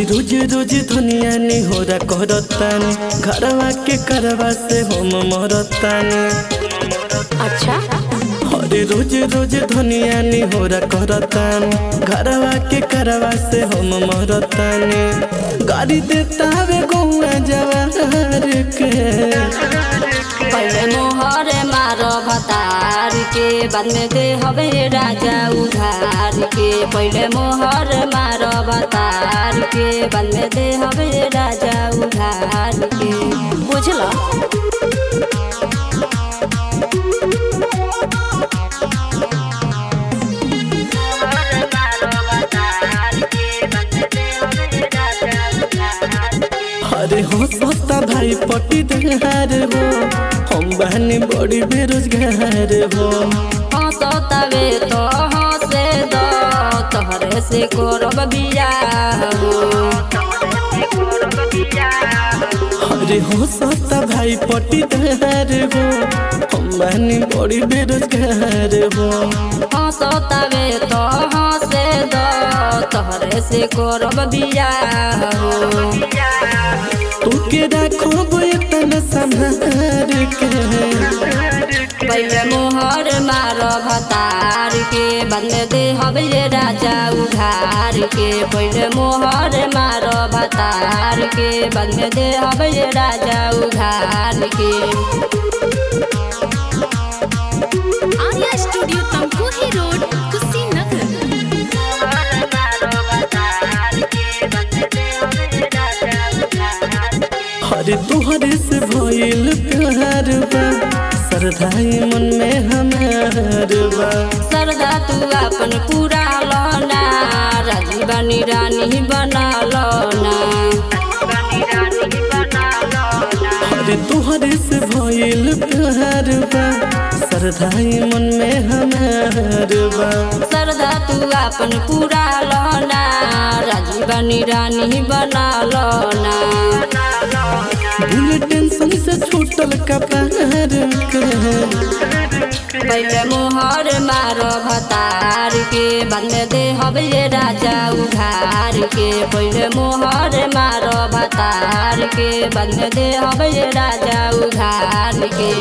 रोज रोज धनिया निहोरा करतानी घरवा के करवा से हम मरतानी। अच्छा अरे रोज रोज धनिया निहोरा करतानी घरवा के करवा से हम मरतानी। गाड़ी देता वे गौआ जवार के पहले मोहर मारो भतार के बाद में दे हवे राजा उधार के। पहले मोहर मारो भतार के बाद में दे हवे राजा उधार के। बुझलो अरे हो सस्ता भाई पटीदार हो हम बहनी बड़ी बेरोजगार हो। हंसतावे तो हंसे दो तोहरे से करब बियाह हो। अरे हो सस्ता भाई पटीदार हो हम बहनी बड़ी बेरोजगार हो। हंसतावे तो हंसे दो तोहरे से करब बियाह हो। तू के राखो इतना संभार के पहले मोहर मारो भतार के बाद में दे हवे राजा उधार के। पहले मोहर मारो भतार के बाद में दे हवे राजा उधार के। Arya studio Tamkuhi road Kushinagar. अरे तुहरे से भइल प्यार बा सरधाई मन में हमार बा। सरदा तू अपन पूरा लना राजी बनी रानी बना लना। अरे तुहरे से भइल प्यार बा सरधाई मन में हमार बा। सरदा तू अपन पूरा लना राजी बनी रानी बना लना। भूल टेंशन से छूटल कपार के पहले मोहर मारो भतार के बाद में दे हवे राजा उधार के। पहले मोहर मारो भतार के बाद में दे हवे राजा उधार के।